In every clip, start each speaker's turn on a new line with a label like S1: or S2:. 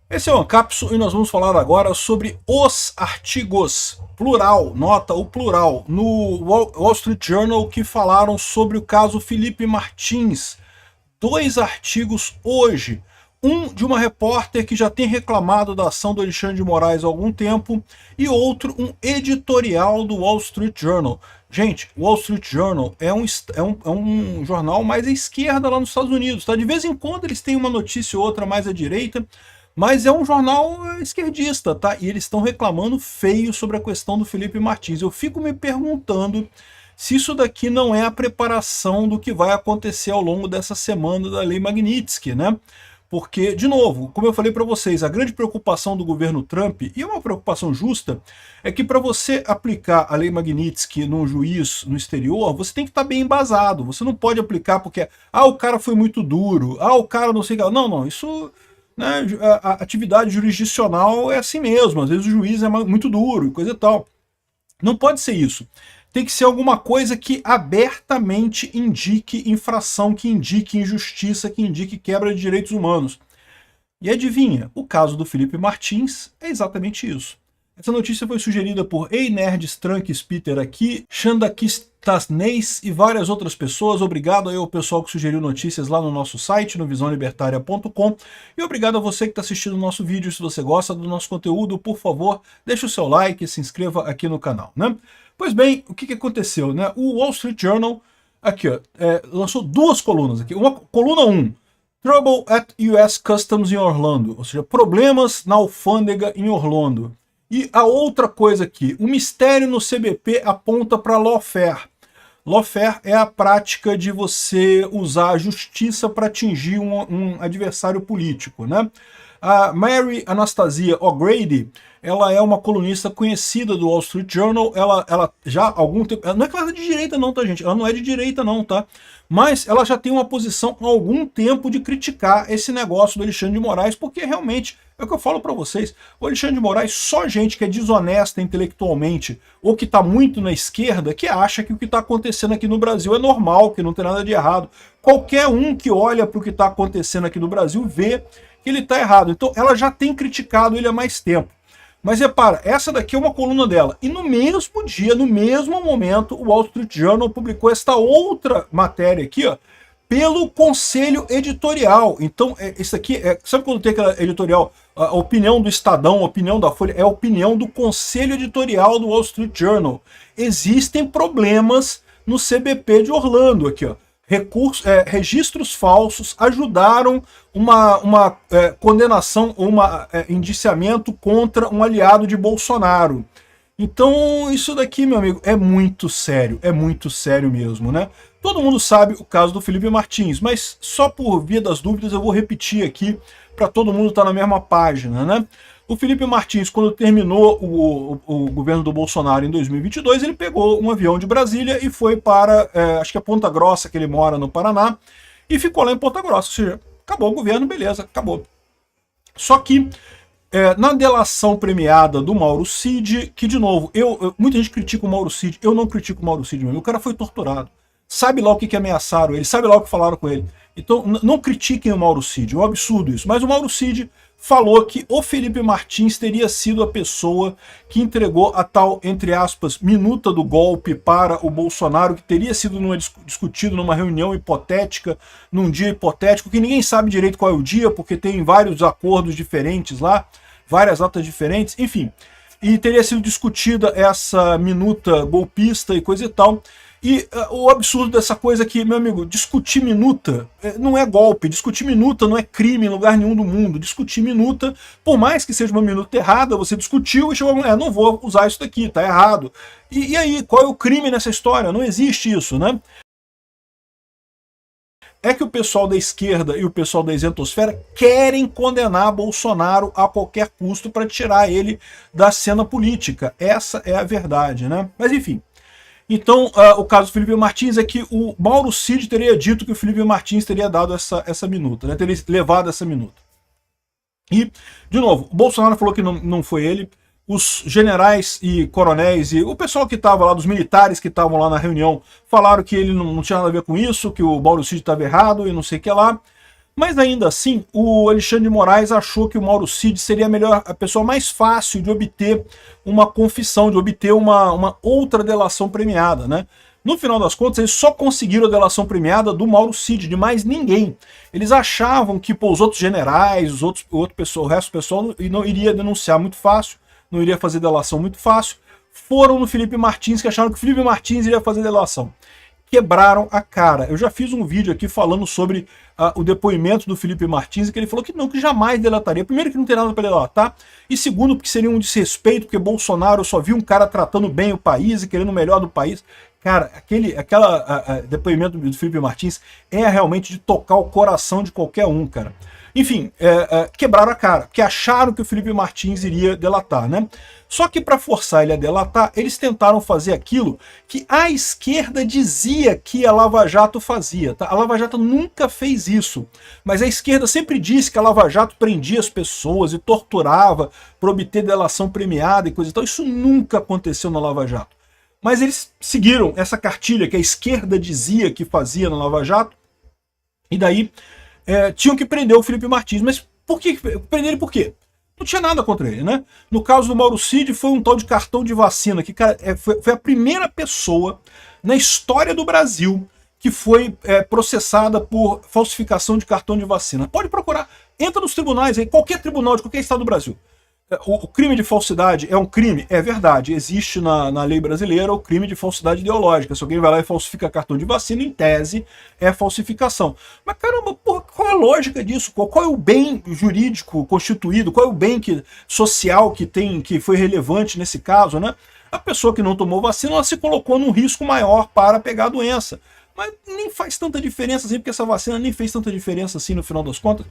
S1: Esse é o Ancapso e nós vamos falar agora sobre os artigos, plural, nota o plural, no Wall Street Journal que falaram sobre o caso Felipe Martins. Dois artigos hoje. Um de uma repórter que já tem reclamado da ação do Alexandre de Moraes há algum tempo e outro um editorial do Wall Street Journal. Gente, o Wall Street Journal é um jornal mais à esquerda lá nos Estados Unidos, tá? De vez em quando eles têm uma notícia ou outra mais à direita, mas é um jornal esquerdista, tá? E eles estão reclamando feio sobre a questão do Felipe Martins. Eu fico me perguntando se isso daqui não é a preparação do que vai acontecer ao longo dessa semana da Lei Magnitsky, né? Porque, de novo, como eu falei para vocês, a grande preocupação do governo Trump, e é uma preocupação justa, é que para você aplicar a Lei Magnitsky num juiz no exterior, você tem que estar bem embasado. Você não pode aplicar porque, o cara foi muito duro, o cara não sei o que. Não, não, isso... Né, a atividade jurisdicional é assim mesmo, às vezes o juiz é muito duro e coisa e tal. Não pode ser isso. Tem que ser alguma coisa que abertamente indique infração, que indique injustiça, que indique quebra de direitos humanos. E adivinha, o caso do Felipe Martins é exatamente isso. Essa notícia foi sugerida por Einerdes Tranques Peter aqui, Xandakistasneis e várias outras pessoas. Obrigado aí ao pessoal que sugeriu notícias lá no nosso site, no visãolibertaria.com. E obrigado a você que está assistindo o nosso vídeo. Se você gosta do nosso conteúdo, por favor, deixe o seu like e se inscreva aqui no canal, né? Pois bem, o que aconteceu, né? O Wall Street Journal, aqui, ó, lançou duas colunas aqui. Uma coluna 1, Trouble at US Customs in Orlando, ou seja, problemas na alfândega em Orlando. E a outra coisa aqui, o mistério no CBP aponta para lawfare. Lawfare é a prática de você usar a justiça para atingir um adversário político, né? A Mary Anastasia O'Grady, ela é uma colunista conhecida do Wall Street Journal, ela já há algum tempo, não é que ela é de direita não, tá gente? Ela não é de direita não, tá? Mas ela já tem uma posição há algum tempo de criticar esse negócio do Alexandre de Moraes, porque realmente, é o que eu falo para vocês, o Alexandre de Moraes, só gente que é desonesta intelectualmente, ou que está muito na esquerda, que acha que o que está acontecendo aqui no Brasil é normal, que não tem nada de errado. Qualquer um que olha para o que está acontecendo aqui no Brasil vê que ele está errado. Então ela já tem criticado ele há mais tempo. Mas repara, essa daqui é uma coluna dela. E no mesmo dia, no mesmo momento, o Wall Street Journal publicou esta outra matéria aqui, ó, pelo conselho editorial. Então, isso aqui, sabe quando tem aquela editorial, a opinião do Estadão, a opinião da Folha, é a opinião do conselho editorial do Wall Street Journal. Existem problemas no CBP de Orlando aqui, ó. Registros falsos ajudaram uma condenação, indiciamento contra um aliado de Bolsonaro. Então isso daqui, meu amigo, é muito sério mesmo, né? Todo mundo sabe o caso do Felipe Martins, mas só por via das dúvidas eu vou repetir aqui para todo mundo estar na mesma página, né? O Felipe Martins, quando terminou o governo do Bolsonaro em 2022, ele pegou um avião de Brasília e foi para, acho que é Ponta Grossa, que ele mora no Paraná, e ficou lá em Ponta Grossa. Ou seja, acabou o governo, beleza, acabou. Só que, na delação premiada do Mauro Cid, que de novo, muita gente critica o Mauro Cid, eu não critico o Mauro Cid mesmo, o cara foi torturado. Sabe lá o que ameaçaram ele, sabe lá o que falaram com ele. Então não critiquem o Mauro Cid, é um absurdo isso. Mas o Mauro Cid falou que o Felipe Martins teria sido a pessoa que entregou a tal, entre aspas, minuta do golpe para o Bolsonaro, que teria sido discutido numa reunião hipotética, num dia hipotético, que ninguém sabe direito qual é o dia, porque tem vários acordos diferentes lá, várias datas diferentes, enfim. E teria sido discutida essa minuta golpista e coisa e tal. E o absurdo dessa coisa aqui, meu amigo, discutir minuta não é golpe, discutir minuta não é crime em lugar nenhum do mundo. Discutir minuta, por mais que seja uma minuta errada, você discutiu e chegou a não vou usar isso daqui, tá errado. E aí, qual é o crime nessa história? Não existe isso, né? É que o pessoal da esquerda e o pessoal da isentosfera querem condenar Bolsonaro a qualquer custo para tirar ele da cena política. Essa é a verdade, né? Mas enfim. Então, o caso do Felipe Martins é que o Mauro Cid teria dito que o Felipe Martins teria dado essa minuta, né? Teria levado essa minuta. E, de novo, o Bolsonaro falou que não foi ele. Os generais e coronéis e o pessoal que estava lá, dos militares que estavam lá na reunião, falaram que ele não tinha nada a ver com isso, que o Mauro Cid estava errado e não sei o que lá. Mas ainda assim, o Alexandre de Moraes achou que o Mauro Cid seria a pessoa mais fácil de obter uma confissão, de obter uma outra delação premiada, né? No final das contas, eles só conseguiram a delação premiada do Mauro Cid, de mais ninguém. Eles achavam que os outros generais, o resto do pessoal não iria denunciar muito fácil, não iria fazer delação muito fácil. Foram no Felipe Martins, que acharam que o Felipe Martins iria fazer delação. Quebraram a cara. Eu já fiz um vídeo aqui falando sobre o depoimento do Felipe Martins, que ele falou que não, que jamais delataria. Primeiro, que não tem nada para delatar, e segundo, porque seria um desrespeito, porque Bolsonaro só viu um cara tratando bem o país e querendo o melhor do país. Cara, aquele depoimento do Felipe Martins é realmente de tocar o coração de qualquer um, cara. Enfim, quebraram a cara, porque acharam que o Felipe Martins iria delatar, né? Só que para forçar ele a delatar, eles tentaram fazer aquilo que a esquerda dizia que a Lava Jato fazia, tá? A Lava Jato nunca fez isso, mas a esquerda sempre disse que a Lava Jato prendia as pessoas e torturava para obter delação premiada e coisa e tal. Isso nunca aconteceu na Lava Jato. Mas eles seguiram essa cartilha que a esquerda dizia que fazia na Lava Jato, e daí tinham que prender o Felipe Martins. Mas por que prender ele? Por quê? Não tinha nada contra ele, né? No caso do Mauro Cid, foi um tal de cartão de vacina, que cara, foi a primeira pessoa na história do Brasil que foi processada por falsificação de cartão de vacina. Pode procurar, entra nos tribunais, aí, qualquer tribunal de qualquer estado do Brasil. O crime de falsidade é um crime? É verdade, existe na lei brasileira o crime de falsidade ideológica. Se alguém vai lá e falsifica cartão de vacina, em tese, é falsificação. Mas caramba, porra, qual é a lógica disso? Qual é o bem jurídico constituído? Qual é o bem social que foi relevante nesse caso, né? A pessoa que não tomou vacina, ela se colocou num risco maior para pegar a doença. Mas nem faz tanta diferença assim, porque essa vacina nem fez tanta diferença assim no final das contas.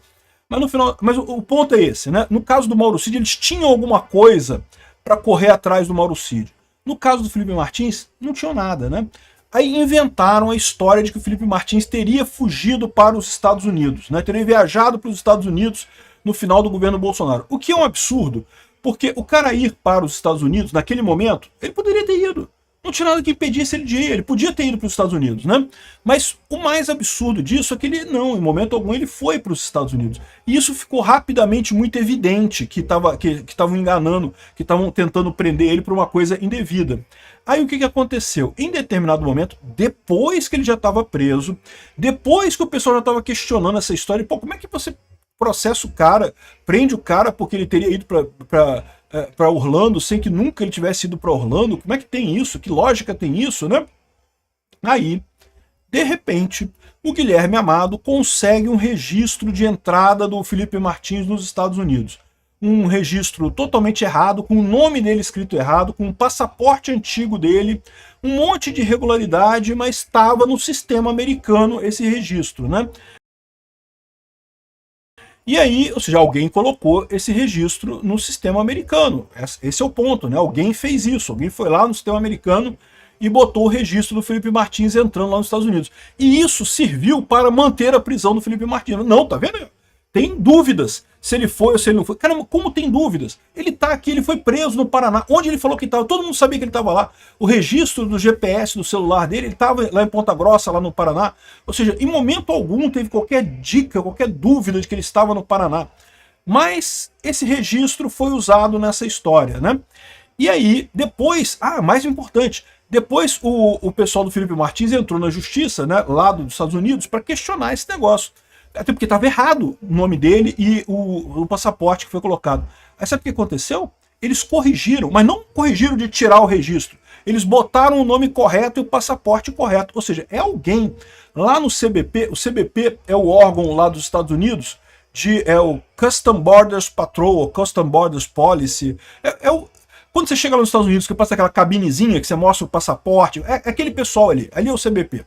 S1: Mas o ponto é esse, né? No caso do Mauro Cid, eles tinham alguma coisa para correr atrás do Mauro Cid. No caso do Felipe Martins, não tinham nada, né? Aí inventaram a história de que o Felipe Martins teria fugido para os Estados Unidos, né? Teria viajado para os Estados Unidos no final do governo Bolsonaro. O que é um absurdo, porque o cara ir para os Estados Unidos, naquele momento, ele poderia ter ido. Não tinha nada que impedisse ele de ir, ele podia ter ido para os Estados Unidos, né? Mas o mais absurdo disso é que ele não, em momento algum ele foi para os Estados Unidos. E isso ficou rapidamente muito evidente que estavam enganando, que estavam tentando prender ele por uma coisa indevida. Aí o que aconteceu? Em determinado momento, depois que ele já estava preso, depois que o pessoal já estava questionando essa história, pô, como é que você processa o cara, prende o cara porque ele teria ido para Orlando sem que nunca ele tivesse ido para Orlando? Como é que tem isso? Que lógica tem isso, né? Aí, de repente, o Guilherme Amado consegue um registro de entrada do Felipe Martins nos Estados Unidos. Um registro totalmente errado, com o nome dele escrito errado, com o passaporte antigo dele, um monte de irregularidade, mas estava no sistema americano esse registro, né? E aí, ou seja, alguém colocou esse registro no sistema americano. Esse é o ponto, né? Alguém fez isso, alguém foi lá no sistema americano e botou o registro do Felipe Martins entrando lá nos Estados Unidos. E isso serviu para manter a prisão do Felipe Martins. Não, tá vendo? Tem dúvidas se ele foi ou se ele não foi. Caramba, como tem dúvidas? Ele tá aqui, ele foi preso no Paraná. Onde ele falou que estava? Todo mundo sabia que ele estava lá. O registro do GPS do celular dele, ele estava lá em Ponta Grossa, lá no Paraná. Ou seja, em momento algum teve qualquer dica, qualquer dúvida de que ele estava no Paraná. Mas esse registro foi usado nessa história, né? E aí, depois, mais importante, depois o pessoal do Felipe Martins entrou na justiça, né, lá dos Estados Unidos, para questionar esse negócio. Até porque estava errado o nome dele e o passaporte que foi colocado. Aí sabe o que aconteceu? Eles corrigiram, mas não corrigiram de tirar o registro. Eles botaram o nome correto e o passaporte correto. Ou seja, é alguém lá no CBP, o CBP é o órgão lá dos Estados Unidos, é o Custom Borders Patrol, ou Custom Borders Policy. Quando você chega lá nos Estados Unidos, que passa aquela cabinezinha que você mostra o passaporte, é aquele pessoal ali é o CBP.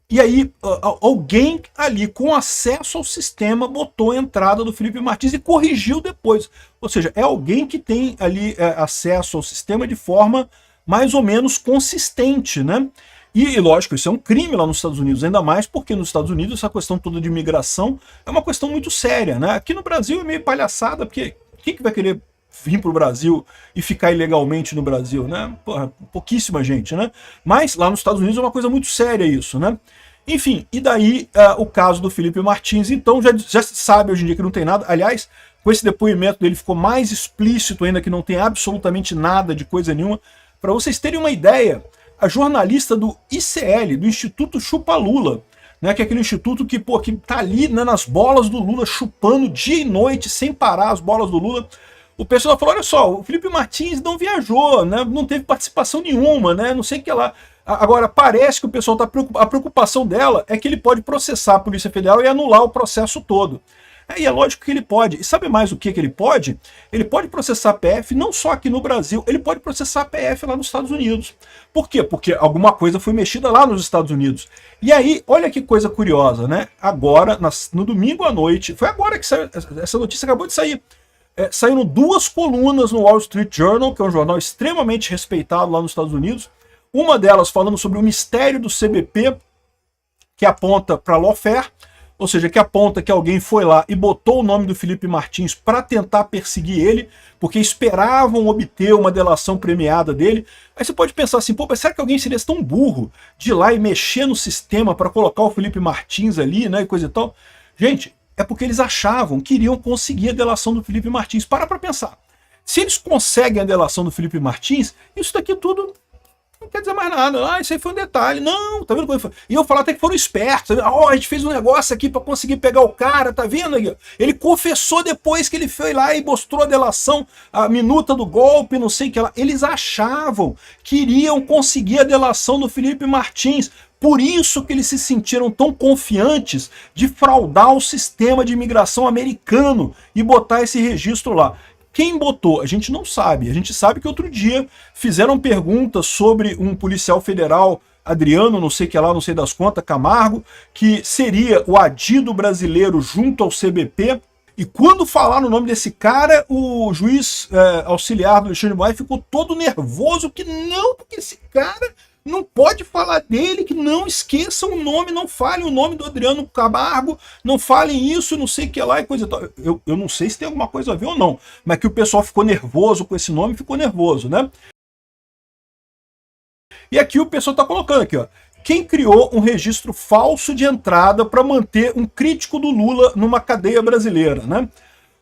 S1: E aí, alguém ali com acesso ao sistema botou a entrada do Felipe Martins e corrigiu depois. Ou seja, é alguém que tem ali acesso ao sistema de forma mais ou menos consistente, né? E lógico, isso é um crime lá nos Estados Unidos, ainda mais porque nos Estados Unidos essa questão toda de imigração é uma questão muito séria, né? Aqui no Brasil é meio palhaçada, porque quem que vai querer vir para o Brasil e ficar ilegalmente no Brasil, né? Porra, pouquíssima gente, né? Mas lá nos Estados Unidos é uma coisa muito séria isso, né? Enfim, e daí o caso do Felipe Martins, então já se sabe hoje em dia que não tem nada. Aliás, com esse depoimento dele ficou mais explícito ainda que não tem absolutamente nada de coisa nenhuma. Para vocês terem uma ideia, a jornalista do ICL, do Instituto Chupa Lula, né, que é aquele instituto que tá ali, né, nas bolas do Lula, chupando dia e noite, sem parar as bolas do Lula. O pessoal falou, olha só, o Felipe Martins não viajou, né, não teve participação nenhuma, né, não sei o que lá. Agora, parece que o pessoal tá a preocupação dela é que ele pode processar a Polícia Federal e anular o processo todo. E é lógico que ele pode. E sabe mais o que ele pode? Ele pode processar a PF não só aqui no Brasil, ele pode processar a PF lá nos Estados Unidos. Por quê? Porque alguma coisa foi mexida lá nos Estados Unidos. E aí, olha que coisa curiosa, né? Agora, no domingo à noite, foi agora que saiu, essa notícia acabou de sair. Saíram 2 colunas no Wall Street Journal, que é um jornal extremamente respeitado lá nos Estados Unidos. Uma delas falando sobre o mistério do CBP, que aponta para lawfare, ou seja, que aponta que alguém foi lá e botou o nome do Felipe Martins para tentar perseguir ele, porque esperavam obter uma delação premiada dele. Aí você pode pensar assim, pô, mas será que alguém seria tão burro de ir lá e mexer no sistema para colocar o Felipe Martins ali, né, e coisa e tal? Gente, é porque eles queriam conseguir a delação do Felipe Martins. Para pensar. Se eles conseguem a delação do Felipe Martins, isso daqui tudo não quer dizer mais nada. Isso aí foi um detalhe. Não, tá vendo como foi? E eu falar até que foram espertos. A gente fez um negócio aqui para conseguir pegar o cara, tá vendo aí? Ele confessou depois que ele foi lá e mostrou a delação, a minuta do golpe, não sei o que lá. Eles queriam conseguir a delação do Felipe Martins. Por isso que eles se sentiram tão confiantes de fraudar o sistema de imigração americano e botar esse registro lá. Quem botou? A gente não sabe. A gente sabe que outro dia fizeram perguntas sobre um policial federal, Adriano, não sei que lá, não sei das contas, Camargo, que seria o adido brasileiro junto ao CBP. E quando falaram o nome desse cara, o juiz auxiliar do Alexandre de Moraes ficou todo nervoso, que não, porque esse cara não pode falar dele, que não esqueçam o nome, não falem o nome do Adriano Camargo, não falem isso, não sei o que lá e coisa e tal. Eu não sei se tem alguma coisa a ver ou não, mas que o pessoal ficou nervoso com esse nome, ficou nervoso, né? E aqui o pessoal tá colocando aqui, ó. Quem criou um registro falso de entrada para manter um crítico do Lula numa cadeia brasileira, né?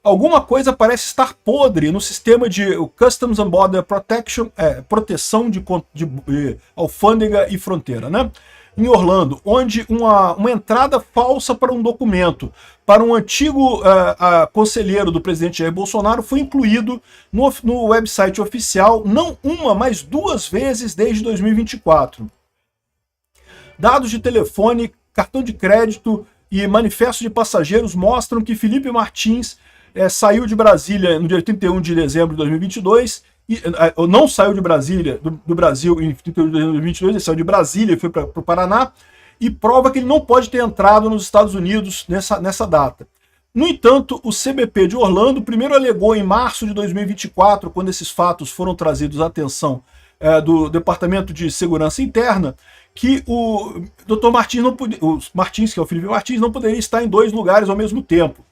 S1: Alguma coisa parece estar podre no sistema de Customs and Border Protection, proteção de alfândega e fronteira, né? Em Orlando, onde uma entrada falsa para um documento para um antigo conselheiro do presidente Jair Bolsonaro foi incluído no website oficial, não uma, mas 2 vezes desde 2024. Dados de telefone, cartão de crédito e manifesto de passageiros mostram que Felipe Martins saiu de Brasília no dia 31 de dezembro de 2022, não saiu de Brasília, do Brasil em 31 de dezembro de 2022, ele saiu de Brasília e foi para o Paraná, e prova que ele não pode ter entrado nos Estados Unidos nessa data. No entanto, o CBP de Orlando primeiro alegou em março de 2024, quando esses fatos foram trazidos à atenção do Departamento de Segurança Interna, que o Dr. Martins, o Martins, que é o Felipe Martins, não poderia estar em 2 lugares ao mesmo tempo.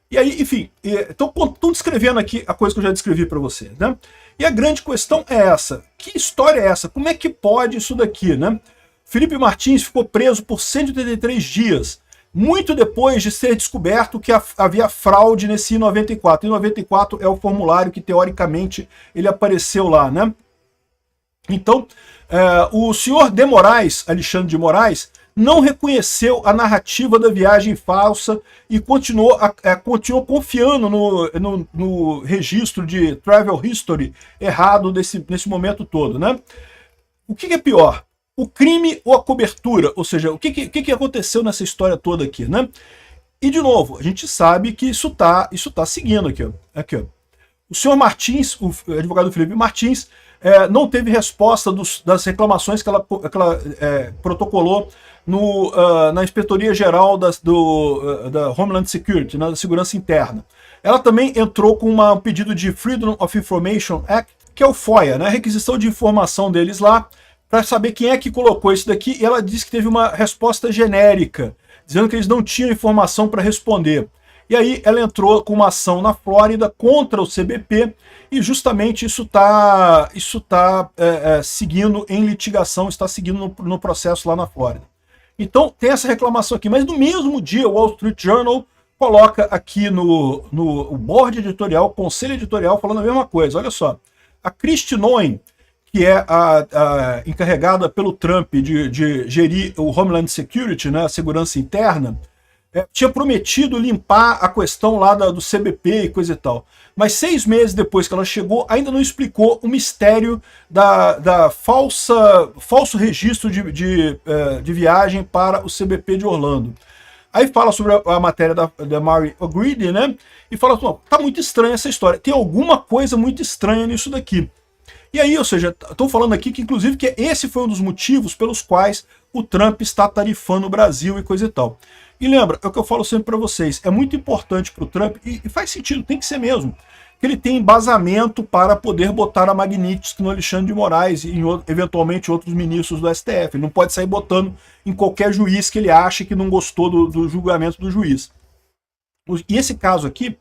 S1: E aí, enfim, estão descrevendo aqui a coisa que eu já descrevi para vocês, né? E a grande questão é essa. Que história é essa? Como é que pode isso daqui, né? Felipe Martins ficou preso por 183 dias, muito depois de ser descoberto que havia fraude nesse I-94. I-94 é o formulário que, teoricamente, ele apareceu lá, né? Então, o senhor de Moraes, Alexandre de Moraes, não reconheceu a narrativa da viagem falsa e continuou confiando no registro de travel history errado nesse momento todo, né? O que é pior? O crime ou a cobertura? Ou seja, o que aconteceu nessa história toda aqui, né? E, de novo, a gente sabe que isso tá seguindo aqui, ó. Aqui, ó. O senhor Martins, o advogado Felipe Martins, não teve resposta das reclamações que ela protocolou na Inspetoria Geral da Homeland Security, da Segurança Interna. Ela também entrou com um pedido de Freedom of Information Act, que é o FOIA, né? Requisição de informação deles lá, para saber quem é que colocou isso daqui, e ela disse que teve uma resposta genérica, dizendo que eles não tinham informação para responder. E aí ela entrou com uma ação na Flórida contra o CBP, e justamente isso está seguindo em litigação, está seguindo no processo lá na Flórida. Então tem essa reclamação aqui, mas no mesmo dia o Wall Street Journal coloca aqui no board editorial, conselho editorial, falando a mesma coisa. Olha só, a Kristi Noem, que é a encarregada pelo Trump de gerir o Homeland Security, né, a segurança interna, tinha prometido limpar a questão lá do CBP e coisa e tal. Mas 6 meses depois que ela chegou, ainda não explicou o mistério da falso registro de viagem para o CBP de Orlando. Aí fala sobre a matéria da Mary O'Grady, né? E fala, tá muito estranha essa história. Tem alguma coisa muito estranha nisso daqui. E aí, ou seja, estou falando aqui que inclusive que esse foi um dos motivos pelos quais o Trump está tarifando o Brasil e coisa e tal. E lembra, é o que eu falo sempre para vocês, é muito importante para o Trump, e faz sentido, tem que ser mesmo, que ele tem embasamento para poder botar a Magnitsky no Alexandre de Moraes e eventualmente outros ministros do STF. Ele não pode sair botando em qualquer juiz que ele ache que não gostou do julgamento do juiz. E esse caso aqui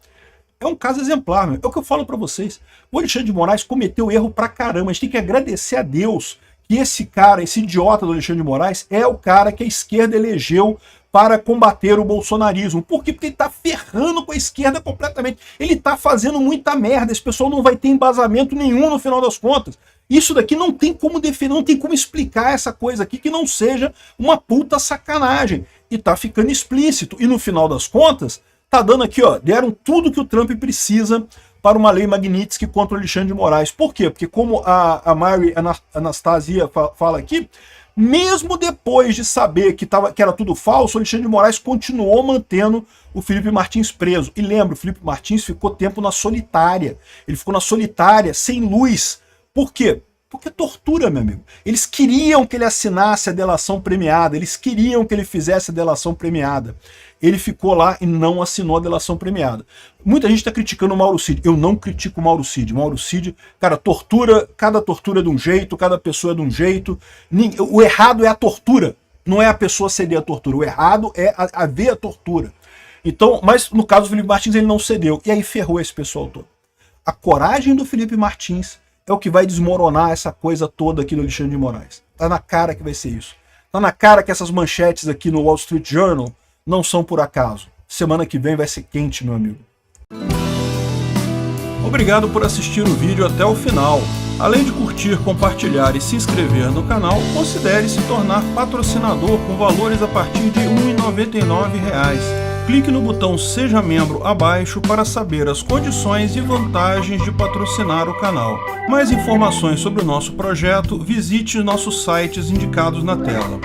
S1: é um caso exemplar, meu. É o que eu falo para vocês. O Alexandre de Moraes cometeu erro pra caramba. A gente tem que agradecer a Deus que esse cara, esse idiota do Alexandre de Moraes, é o cara que a esquerda elegeu para combater o bolsonarismo. Por quê? Porque ele tá ferrando com a esquerda completamente. Ele tá fazendo muita merda. Esse pessoal não vai ter embasamento nenhum no final das contas. Isso daqui não tem como defender, não tem como explicar essa coisa aqui que não seja uma puta sacanagem. E tá ficando explícito. E no final das contas, tá dando aqui, ó, deram tudo que o Trump precisa para uma lei Magnitsky contra o Alexandre de Moraes. Por quê? Porque como a Mary Anastasia fala aqui, mesmo depois de saber que era tudo falso, o Alexandre de Moraes continuou mantendo o Felipe Martins preso. E lembra, o Felipe Martins ficou tempo na solitária. Ele ficou na solitária, sem luz. Por quê? Porque tortura, meu amigo. Eles queriam que ele assinasse a delação premiada, eles queriam que ele fizesse a delação premiada. Ele ficou lá e não assinou a delação premiada. Muita gente está criticando o Mauro Cid. Eu não critico o Mauro Cid. Mauro Cid, cara, tortura, cada tortura é de um jeito, cada pessoa é de um jeito. O errado é a tortura, não é a pessoa ceder a tortura. O errado é haver a tortura. Então, mas no caso do Felipe Martins, ele não cedeu. E aí ferrou esse pessoal todo. A coragem do Felipe Martins é o que vai desmoronar essa coisa toda aqui do Alexandre de Moraes. Tá na cara que vai ser isso. Tá na cara que essas manchetes aqui no Wall Street Journal não são por acaso. Semana que vem vai ser quente, meu amigo. Obrigado por assistir o vídeo até o final. Além de curtir, compartilhar e se inscrever no canal, considere se tornar patrocinador com valores a partir de R$ 1,99. Clique no botão Seja Membro abaixo para saber as condições e vantagens de patrocinar o canal. Mais informações sobre o nosso projeto, visite nossos sites indicados na tela.